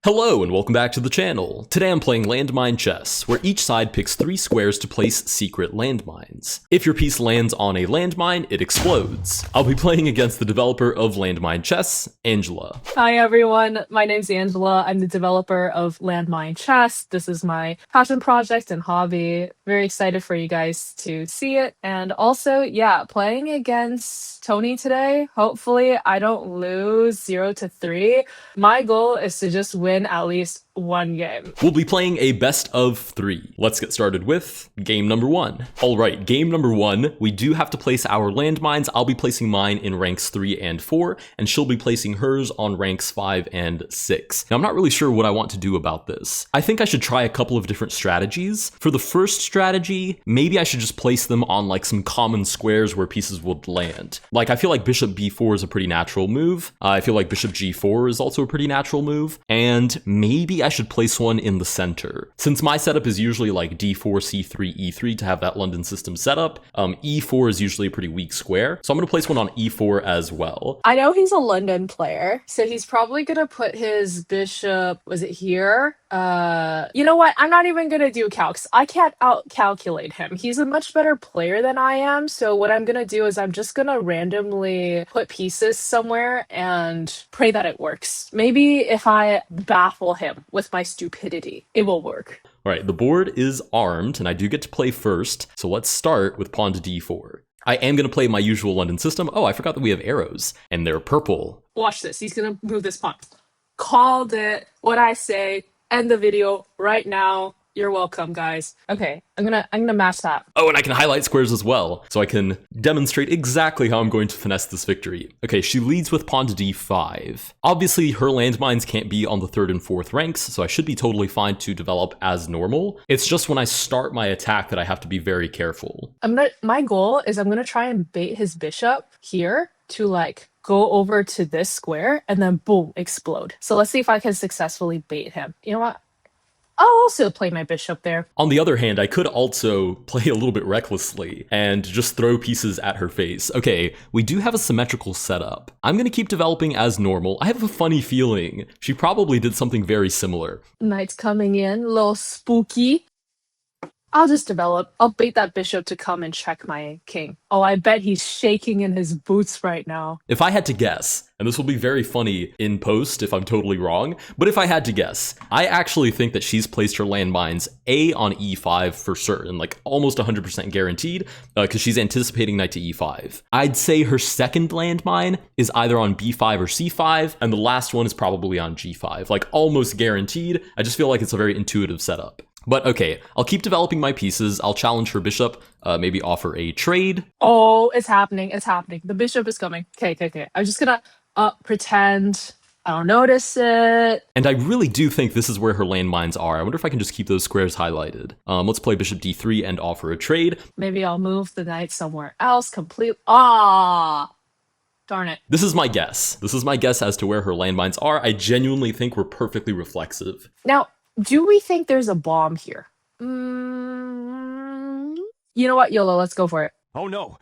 Hello and welcome back to the channel. Today I'm playing landmine chess, where each side picks 3 squares to place secret landmines. If your piece lands on a landmine, it explodes. I'll be playing against the developer of landmine chess, Angela. Hi everyone, my name's Angela. I'm the developer of landmine chess. This is my passion project and hobby. Very excited for you guys to see it. And also, yeah, playing against Tony today. Hopefully I don't lose 0-3. My goal is to just win at least one game. We'll be playing a best of 3. Let's get started with game number 1. Alright, game number 1, we do have to place our landmines. I'll be placing mine in ranks 3 and 4, and she'll be placing hers on ranks 5 and 6. Now, I'm not really sure what I want to do about this. I think I should try a couple of different strategies. For the first strategy, maybe I should just place them on like some common squares where pieces would land. Like, I feel like bishop b4 is a pretty natural move. I feel like bishop g4 is also a pretty natural move, and maybe I should place one in the center. Since my setup is usually like d4, c3, e3 to have that London system set up, e4 is usually a pretty weak square, so I'm going to place one on e4 as well. I know he's a London player, so he's probably going to put his bishop, was it here? You know what? I'm not even going to do calcs. I can't out-calculate him. He's a much better player than I am, so what I'm going to do is I'm just going to randomly put pieces somewhere and pray that it works. Maybe if I baffle him with my stupidity, it will work. All right, the board is armed, and I do get to play first, so let's start with pawn to d4. I am going to play my usual London system. Oh, I forgot that we have arrows, and they're purple. Watch this. He's going to move this pawn. Called it. What I say. End the video right now. You're welcome, guys. Okay, I'm gonna match that. Oh, and I can highlight squares as well, so I can demonstrate exactly how I'm going to finesse this victory. Okay, she leads with pawn to d5. Obviously, her landmines can't be on the 3rd and 4th ranks, so I should be totally fine to develop as normal. It's just when I start my attack that I have to be very careful. My goal is I'm gonna try and bait his bishop here to like go over to this square and then boom, explode. So let's see if I can successfully bait him. You know what? I'll also play my bishop there. On the other hand, I could also play a little bit recklessly and just throw pieces at her face. Okay, we do have a symmetrical setup. I'm gonna keep developing as normal. I have a funny feeling she probably did something very similar. Knight's coming in, a little spooky. I'll just develop. I'll bait that bishop to come and check my king. Oh, I bet he's shaking in his boots right now. If I had to guess, and this will be very funny in post if I'm totally wrong, but if I had to guess, I actually think that she's placed her landmines A on e5 for certain, like almost 100% guaranteed, because she's anticipating knight to e5. I'd say her second landmine is either on b5 or c5, and the last one is probably on g5, like almost guaranteed. I just feel like it's a very intuitive setup. But okay, I'll keep developing my pieces. I'll challenge her bishop, maybe offer a trade. Oh, it's happening. It's happening. The bishop is coming. Okay. I'm just gonna pretend I don't notice it. And I really do think this is where her landmines are. I wonder if I can just keep those squares highlighted. Let's play bishop d3 and offer a trade. Maybe I'll move the knight somewhere else completely. Ah! Darn it. This is my guess. This is my guess as to where her landmines are. I genuinely think we're perfectly reflexive. Now, do we think there's a bomb here? You know what, YOLO, let's go for it. Oh no.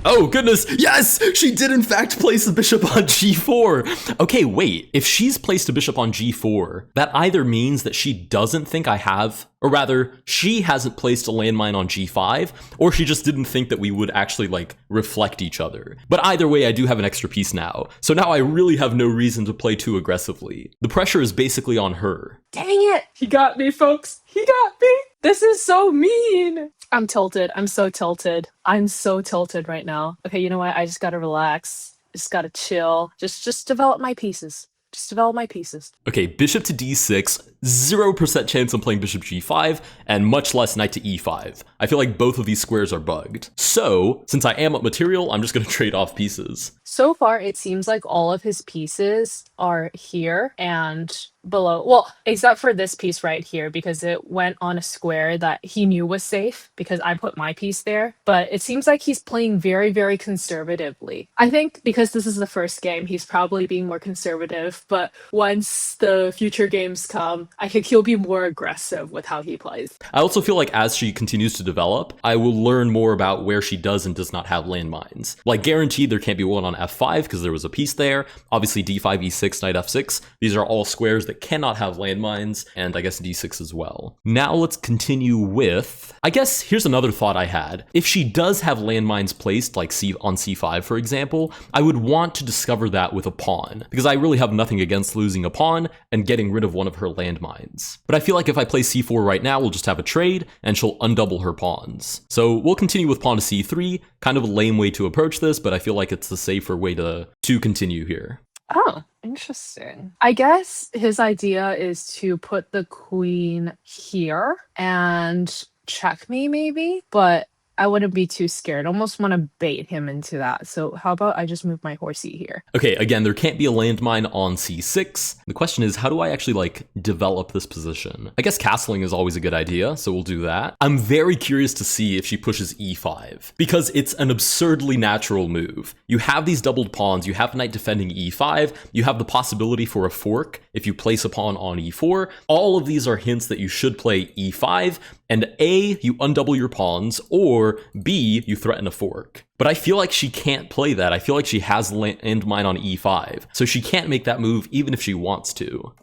Oh goodness, yes! She did in fact place a bishop on g4. Okay, wait, if she's placed a bishop on g4, that either means that she doesn't think I have, or rather, she hasn't placed a landmine on g5, or she just didn't think that we would actually like reflect each other. But either way, I do have an extra piece now, so now I really have no reason to play too aggressively. The pressure is basically on her. Dang it! He got me, folks. He got me. This is so mean. I'm tilted. I'm so tilted. I'm so tilted right now. Okay, you know what? I just gotta relax. Just gotta chill. Just develop my pieces. Just develop my pieces. Okay, bishop to d6, 0% chance I'm playing bishop g5, and much less knight to e5. I feel like both of these squares are bugged. So, since I am up material, I'm just gonna trade off pieces. So far, it seems like all of his pieces are here and below. Well, except for this piece right here, because it went on a square that he knew was safe because I put my piece there. But it seems like he's playing very, very conservatively. I think because this is the first game, he's probably being more conservative. But once the future games come, I think he'll be more aggressive with how he plays. I also feel like as she continues to develop, I will learn more about where she does and does not have landmines. Like guaranteed there can't be one on f5 because there was a piece there. Obviously d5, e6, knight f6. These are all squares that that cannot have landmines, and I guess d6 as well. Now let's continue with, I guess here's another thought I had. If she does have landmines placed, like on c5 for example, I would want to discover that with a pawn, because I really have nothing against losing a pawn and getting rid of one of her landmines. But I feel like if I play c4 right now, we'll just have a trade, and she'll undouble her pawns. So we'll continue with pawn to c3, kind of a lame way to approach this, but I feel like it's the safer way to continue here. Oh, interesting. I guess his idea is to put the queen here and check me maybe, but I wouldn't be too scared. Almost want to bait him into that. So how about I just move my horsey here? Okay, again, there can't be a landmine on c6. The question is, how do I actually like develop this position? I guess castling is always a good idea, so we'll do that. I'm very curious to see if she pushes e5, because it's an absurdly natural move. You have these doubled pawns, you have knight defending e5, you have the possibility for a fork if you place a pawn on e4. All of these are hints that you should play e5, and A, you undouble your pawns, or B, you threaten a fork. But I feel like she can't play that. I feel like she has landmine on e5, so she can't make that move even if she wants to.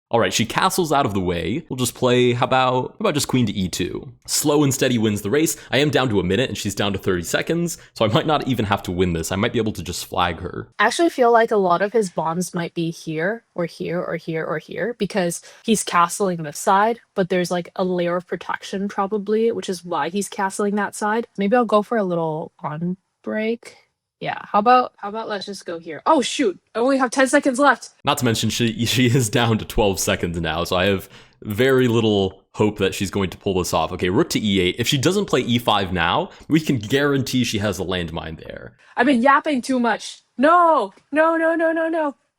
All right, she castles out of the way. We'll just play, how about just queen to e2. Slow and steady wins the race. I am down to a minute and she's down to 30 seconds, so I might not even have to win this. I might be able to just flag her. I actually feel like a lot of his bombs might be here or here or here or here because he's castling this side, but there's like a layer of protection probably, which is why he's castling that side. Maybe I'll go for a little on break. Yeah, how about let's just go here. Oh shoot, I only have 10 seconds left. Not to mention she is down to 12 seconds now, so I have very little hope that she's going to pull this off. Okay, rook to e8. If she doesn't play e5 now, we can guarantee she has a landmine there. I've been yapping too much. No.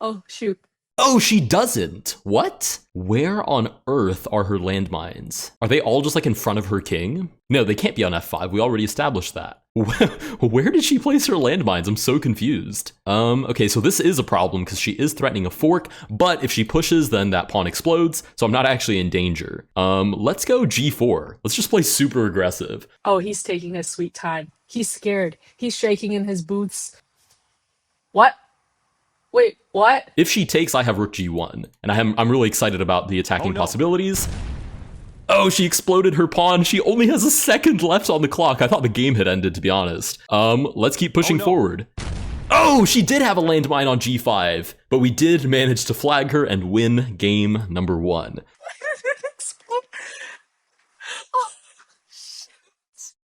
Oh shoot. Oh, she doesn't. What? Where on earth are her landmines? Are they all just like in front of her king? No, they can't be on f5. We already established that. Where did she place her landmines? I'm so confused. Okay, so this is a problem because she is threatening a fork, but if she pushes, then that pawn explodes, so I'm not actually in danger. Let's go g4. Let's just play super aggressive. Oh, he's taking his sweet time. He's scared. He's shaking in his boots. What? Wait, what? If she takes, I have rook g1, and I'm really excited about the attacking possibilities. Oh, she exploded her pawn. She only has a second left on the clock. I thought the game had ended, to be honest. Let's keep pushing forward. Oh, she did have a landmine on g5, but we did manage to flag her and win game number 1.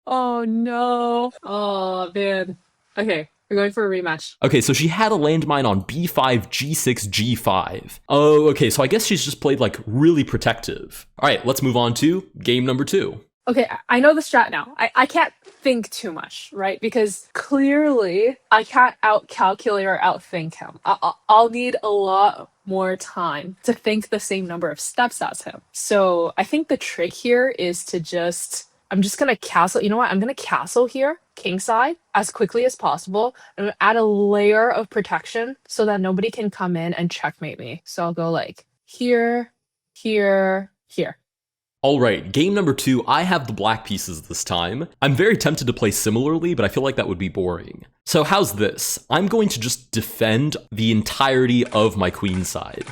Oh no. Oh man. Okay. We're going for a rematch. Okay, so she had a landmine on b5, g6, g5. Oh, okay, so I guess she's just played like really protective. All right, let's move on to game number 2. Okay, I know the strat now. I can't think too much, right? Because clearly I can't out-calculate or outthink him. I'll need a lot more time to think the same number of steps as him. So I think the trick here is to I'm just gonna castle. You know what? I'm gonna castle here, kingside, as quickly as possible. I'm gonna add a layer of protection so that nobody can come in and checkmate me. So I'll go like here, here, here. All right, game number 2, I have the black pieces this time. I'm very tempted to play similarly, but I feel like that would be boring. So how's this? I'm going to just defend the entirety of my queen side.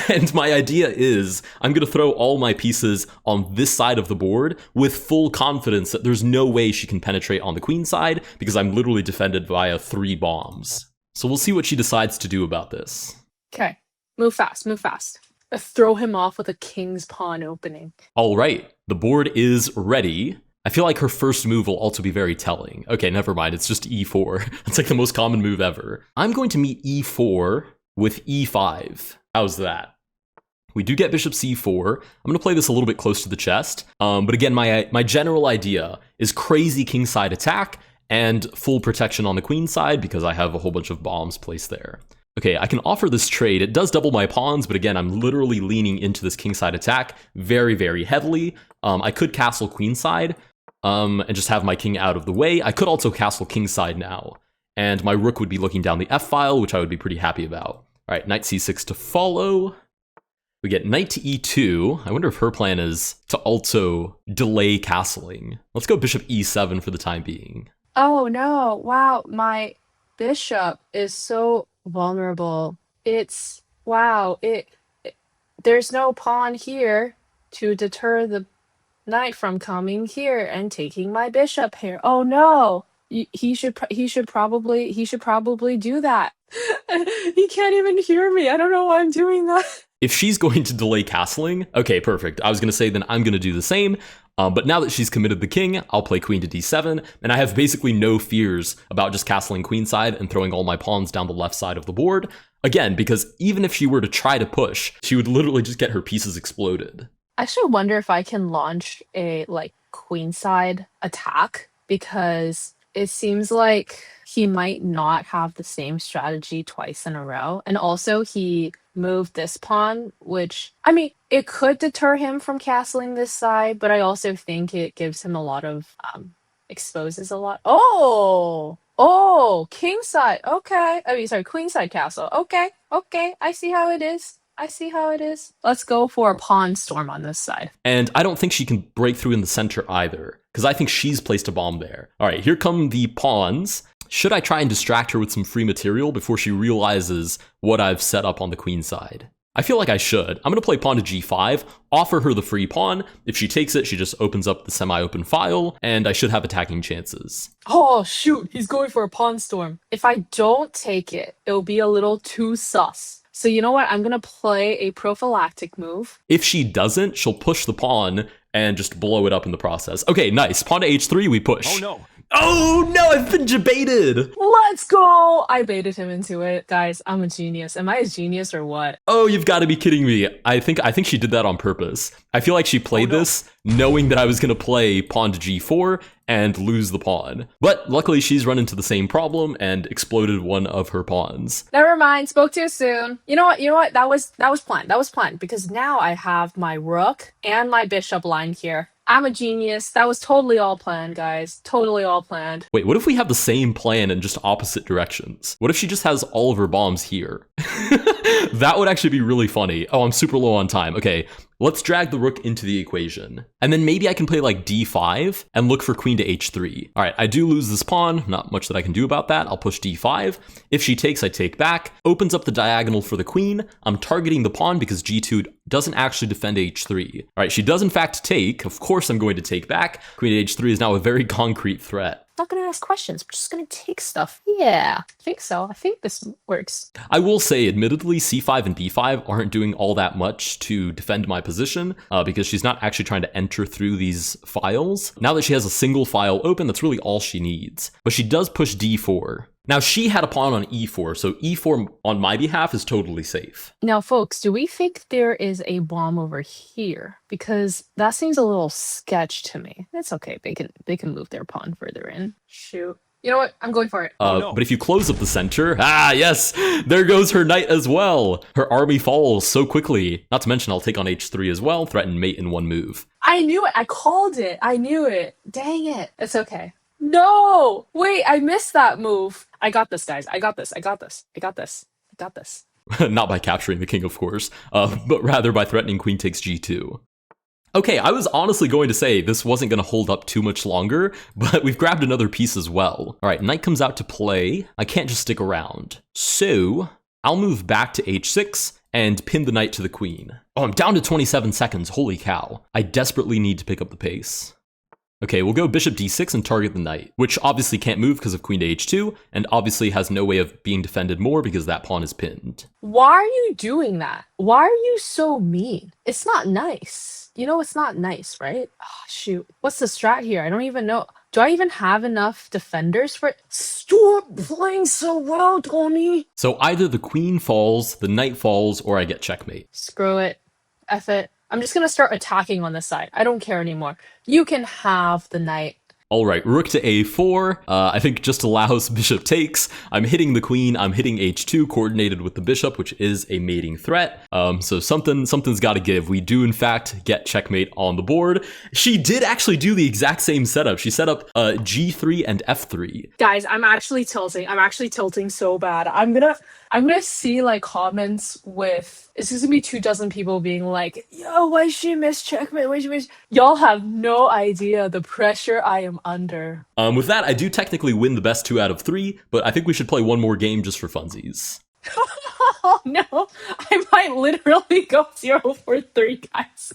And my idea is I'm going to throw all my pieces on this side of the board with full confidence that there's no way she can penetrate on the queen side because I'm literally defended via 3 bombs. So we'll see what she decides to do about this. Okay, move fast, move fast. Throw him off with a king's pawn opening. All right, the board is ready. I feel like her first move will also be very telling. Okay, never mind, it's just e4. It's like the most common move ever. I'm going to meet e4 with e5. How's that? We do get bishop c4. I'm going to play this a little bit close to the chest. But again, my general idea is crazy kingside attack and full protection on the queen side because I have a whole bunch of bombs placed there. Okay, I can offer this trade. It does double my pawns, but again, I'm literally leaning into this kingside attack very, very heavily. I could castle queenside and just have my king out of the way. I could also castle kingside now, and my rook would be looking down the f-file, which I would be pretty happy about. All right, knight c6 to follow. We get knight to e2. I wonder if her plan is to also delay castling. Let's go bishop e7 for the time being. Oh no, wow, my bishop is so vulnerable. It's, wow, there's no pawn here to deter the knight from coming here and taking my bishop here. Oh no. He should probably do that. He can't even hear me. I don't know why I'm doing that. If she's going to delay castling, okay, perfect. I was going to say then I'm going to do the same. But now that she's committed the king, I'll play queen to d7, and I have basically no fears about just castling queenside and throwing all my pawns down the left side of the board. Again, because even if she were to try to push, she would literally just get her pieces exploded. I actually wonder if I can launch a like queenside attack, because it seems like he might not have the same strategy twice in a row. And also he moved this pawn, which, I mean, it could deter him from castling this side, but I also think it gives him a lot of, exposes a lot. Oh, king side. Okay. I mean, sorry, queen side castle. Okay. I see how it is. Let's go for a pawn storm on this side. And I don't think she can break through in the center either, because I think she's placed a bomb there. All right, here come the pawns. Should I try and distract her with some free material before she realizes what I've set up on the queen side? I feel like I should. I'm going to play pawn to g5, offer her the free pawn. If she takes it, she just opens up the semi-open file, and I should have attacking chances. Oh, shoot. He's going for a pawn storm. If I don't take it, it'll be a little too sus. So you know what? I'm going to play a prophylactic move. If she doesn't, she'll push the pawn and just blow it up in the process. Okay, nice. Pawn to h3, we push. Oh no. Oh no, I've been baited. Let's go! I baited him into it. Guys, I'm a genius. Am I a genius or what? Oh, you've got to be kidding me. I think she did that on purpose. I feel like she played this knowing that I was going to play pawn to g4 and lose the pawn. But luckily she's run into the same problem and exploded one of her pawns. Never mind, spoke too soon. You know what? That was planned because now I have my rook and my bishop line here. I'm a genius. That was totally all planned, guys. Totally all planned. Wait, what if we have the same plan in just opposite directions? What if she just has all of her bombs here? That would actually be really funny. Oh, I'm super low on time. Okay, let's drag the rook into the equation. And then maybe I can play like d5 and look for queen to h3. All right, I do lose this pawn. Not much that I can do about that. I'll push d5. If she takes, I take back. Opens up the diagonal for the queen. I'm targeting the pawn because g2 doesn't actually defend h3. All right, she does in fact take. Of course I'm going to take back. Queen to h3 is now a very concrete threat. Not gonna ask questions. We're just gonna take stuff. Yeah, I think so. I think this works. I will say, admittedly, c5 and b5 aren't doing all that much to defend my position because she's not actually trying to enter through these files. Now that she has a single file open, that's really all she needs. But she does push d4. Now, she had a pawn on e4, so e4 on my behalf is totally safe. Now, folks, do we think there is a bomb over here? Because that seems a little sketch to me. It's okay. They can move their pawn further in. Shoot. You know what? I'm going for it. But if you close up the center, yes, there goes her knight as well. Her army falls so quickly. Not to mention I'll take on h3 as well, threaten mate in one move. I knew it. I called it. I knew it. Dang it. It's okay. No! Wait, I missed that move. I got this, guys. I got this. Not by capturing the king, of course, but rather by threatening queen takes g2. Okay, I was honestly going to say this wasn't going to hold up too much longer, but we've grabbed another piece as well. All right, knight comes out to play. I can't just stick around. So I'll move back to h6 and pin the knight to the queen. Oh, I'm down to 27 seconds. Holy cow. I desperately need to pick up the pace. Okay, we'll go bishop d6 and target the knight, which obviously can't move because of queen to h2, and obviously has no way of being defended more because that pawn is pinned. Why are you doing that? Why are you so mean? It's not nice. You know it's not nice, right? Oh, shoot. What's the strat here? I don't even know. Do I even have enough defenders for it? Stop playing so well, Tony! So either the queen falls, the knight falls, or I get checkmate. Screw it. F it. I'm just gonna start attacking on this side. I don't care anymore. You can have the knight. All right, rook to a4. I think just allows bishop takes. I'm hitting the queen. I'm hitting h2 coordinated with the bishop, which is a mating threat. So something's got to give. We do, in fact, get checkmate on the board. She did actually do the exact same setup. She set up g3 and f3. Guys, I'm actually tilting. I'm actually tilting so bad. I'm gonna see like comments with, it's just gonna be 24 people being like, yo, why she miss checkmate? Why she miss? Y'all have no idea the pressure I am under. With that, I do technically win the best 2 out of 3, but I think we should play one more game just for funsies. Oh no, I might literally go 0 for 3, guys.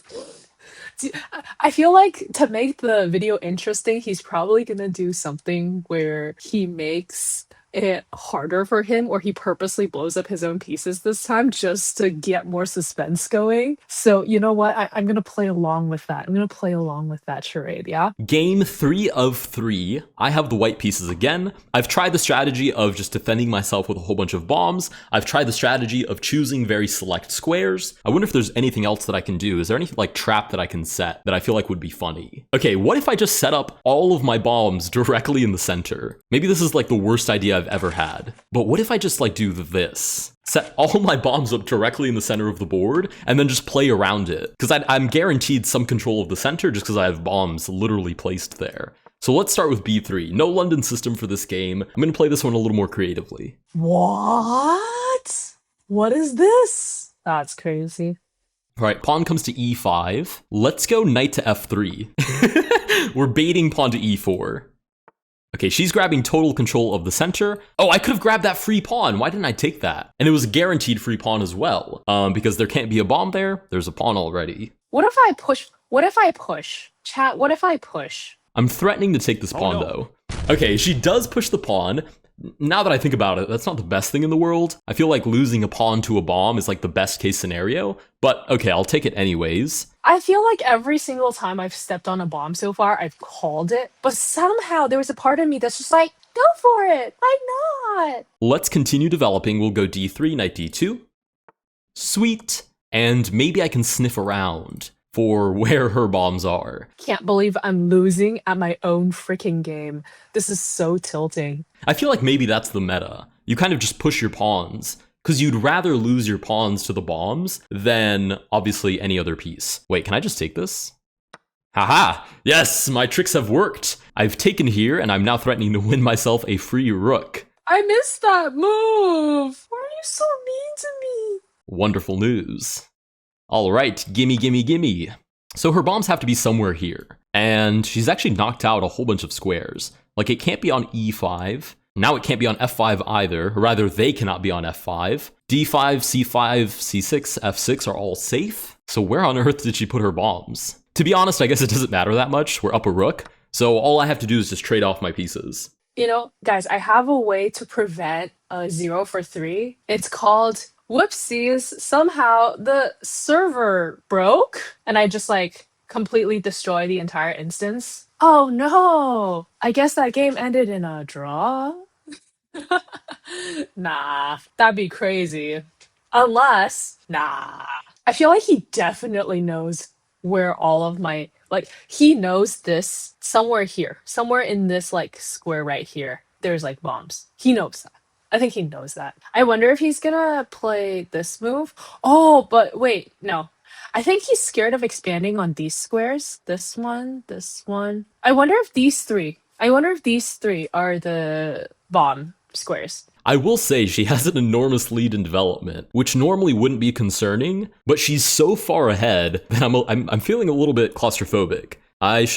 I feel like to make the video interesting, he's probably gonna do something where he makes it harder for him, or he purposely blows up his own pieces this time just to get more suspense going. So you know what? I'm gonna play along with that. I'm gonna play along with that charade, yeah? Game 3 of 3. I have the white pieces again. I've tried the strategy of just defending myself with a whole bunch of bombs. I've tried the strategy of choosing very select squares. I wonder if there's anything else that I can do. Is there any like trap that I can set that I feel like would be funny? Okay, what if I just set up all of my bombs directly in the center? Maybe this is like the worst idea I've ever had. But what if I just like do this? Set all my bombs up directly in the center of the board and then just play around it. Because I'm guaranteed some control of the center just because I have bombs literally placed there. So let's start with B3. No London system for this game. I'm going to play this one a little more creatively. What? What is this? That's crazy. All right, pawn comes to E5. Let's go knight to F3. We're baiting pawn to E4. Okay, she's grabbing total control of the center. Oh, I could have grabbed that free pawn. Why didn't I take that? And it was a guaranteed free pawn as well, because there can't be a bomb there. There's a pawn already. What if I push? What if I push? Chat, what if I push? I'm threatening to take this pawn, though. Okay, she does push the pawn. Now that I think about it, that's not the best thing in the world. I feel like losing a pawn to a bomb is like the best case scenario, but okay, I'll take it anyways. I feel like every single time I've stepped on a bomb so far, I've called it, but somehow there was a part of me that's just like, go for it, why not? Let's continue developing. We'll go D3, knight D2. Sweet. And maybe I can sniff around for where her bombs are. Can't believe I'm losing at my own freaking game. This is so tilting. I feel like maybe that's the meta. You kind of just push your pawns, because you'd rather lose your pawns to the bombs than, obviously, any other piece. Wait, can I just take this? Haha! Yes, my tricks have worked! I've taken here, and I'm now threatening to win myself a free rook. I missed that move! Why are you so mean to me? Wonderful news. All right, gimme, gimme, gimme. So her bombs have to be somewhere here. And she's actually knocked out a whole bunch of squares. Like, it can't be on E5. Now it can't be on F5 either. Or rather, they cannot be on F5. D5, C5, C6, F6 are all safe. So where on earth did she put her bombs? To be honest, I guess it doesn't matter that much. We're up a rook. So all I have to do is just trade off my pieces. You know, guys, I have a way to prevent a 0 for 3. It's called... whoopsies, somehow the server broke and I just like completely destroy the entire instance. Oh no! I guess that game ended in a draw? Nah, that'd be crazy. Unless, nah. I feel like he definitely knows where all of my, like, he knows this somewhere here, somewhere in this like square right here. There's like bombs. He knows that. I think he knows that. I wonder if he's gonna play this move. Oh, but wait, no. I think he's scared of expanding on these squares. This one, this one. I wonder if these three are the bomb squares. I will say she has an enormous lead in development, which normally wouldn't be concerning, but she's so far ahead that I'm feeling a little bit claustrophobic. I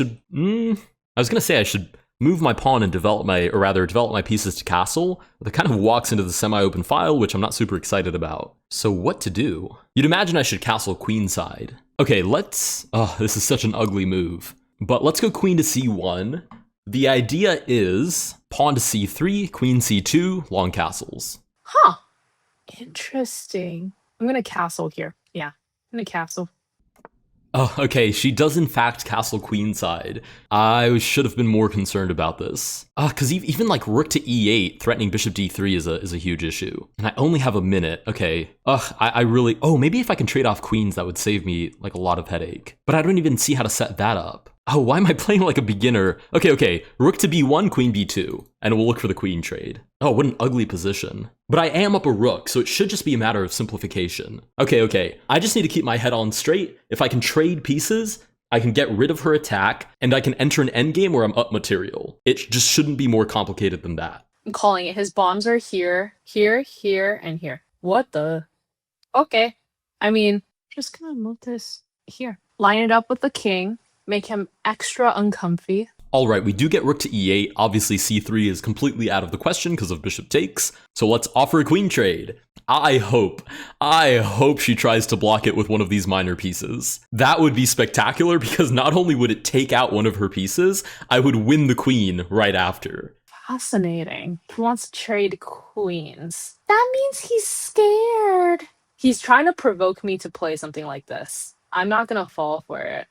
was gonna say I should move my pawn and develop my pieces to castle. That kind of walks into the semi-open file, which I'm not super excited about. So what to do? You'd imagine I should castle queenside. Okay, this is such an ugly move. But let's go queen to C1. The idea is pawn to C3, queen C2, long castles. Huh. Interesting. I'm gonna castle here. Yeah, I'm gonna castle. Oh, okay, she does in fact castle queenside. I should have been more concerned about this. Because even like rook to e8, threatening bishop d3 is a huge issue. And I only have a minute. Okay. I really... Oh, maybe if I can trade off queens, that would save me like a lot of headache. But I don't even see how to set that up. Oh, why am I playing like a beginner? Okay. Rook to b1, queen b2. And we'll look for the queen trade. Oh, what an ugly position. But I am up a rook, so it should just be a matter of simplification. Okay. I just need to keep my head on straight. If I can trade pieces, I can get rid of her attack, and I can enter an endgame where I'm up material. It just shouldn't be more complicated than that. I'm calling it. His bombs are here, and here. What the? Okay. I mean, I'm just gonna move this here. Line it up with the king. Make him extra uncomfy. All right, we do get rook to e8. Obviously, c3 is completely out of the question because of bishop takes. So let's offer a queen trade. I hope she tries to block it with one of these minor pieces. That would be spectacular because not only would it take out one of her pieces, I would win the queen right after. Fascinating. He wants to trade queens. That means he's scared. He's trying to provoke me to play something like this. I'm not gonna fall for it.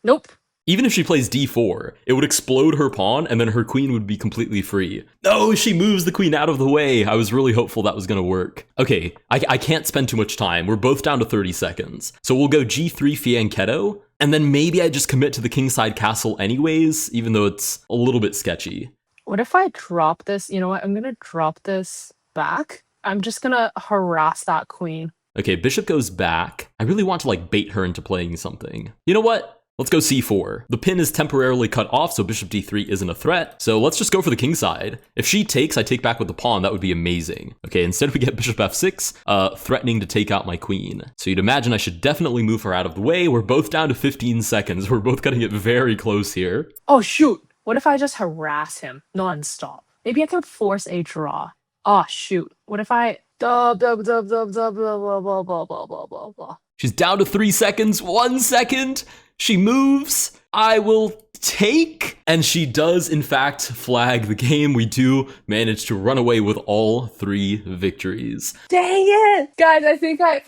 Nope. Even if she plays d4, it would explode her pawn and then her queen would be completely free. No, she moves the queen out of the way. I was really hopeful that was gonna work. Okay, I can't spend too much time. We're both down to 30 seconds. So we'll go g3 fianchetto, and then maybe I just commit to the kingside castle anyways, even though it's a little bit sketchy. What if I drop this? You know what? I'm gonna drop this back. I'm just gonna harass that queen. Okay, bishop goes back. I really want to like bait her into playing something. You know what? Let's go c4. The pin is temporarily cut off, so bishop d3 isn't a threat. So let's just go for the king side. If she takes, I take back with the pawn. That would be amazing. Okay, instead we get bishop f6, threatening to take out my queen. So you'd imagine I should definitely move her out of the way. We're both down to 15 seconds. We're both cutting it very close here. Oh, shoot. What if I just harass him nonstop? Maybe I could force a draw. Oh, shoot. What if I... Blah, blah, blah, blah, blah, blah, blah, blah, blah, blah, blah, blah, blah. She's down to 3 seconds. 1 second. She moves. I will take. And she does, in fact, flag the game. We do manage to run away with all 3 victories. Dang it! Guys, I think I...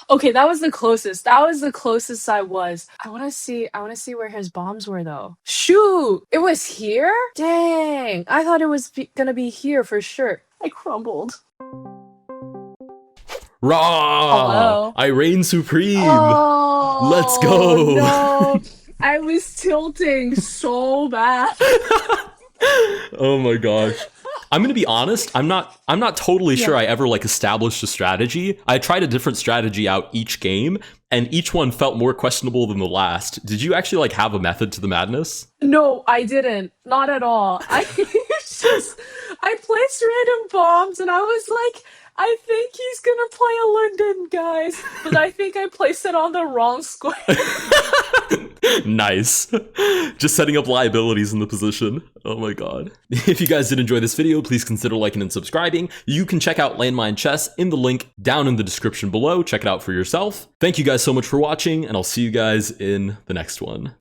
Okay, that was the closest. That was the closest I was. I want to see where his bombs were, though. Shoot! It was here? Dang! I thought it was gonna be here for sure. I crumbled. Rah! Hello? I reign supreme. Oh, Let's go. No. I was tilting so bad. Oh my gosh. I'm gonna be honest, I'm not totally sure I ever like established a strategy. I tried a different strategy out each game, and each one felt more questionable than the last. Did you actually like have a method to the madness? No, I didn't. Not at all. I placed random bombs and I was like, I think he's gonna play a London, guys. But I think I placed it on the wrong square. Nice. Just setting up liabilities in the position. Oh my god. If you guys did enjoy this video, please consider liking and subscribing. You can check out Landmine Chess in the link down in the description below. Check it out for yourself. Thank you guys so much for watching, and I'll see you guys in the next one.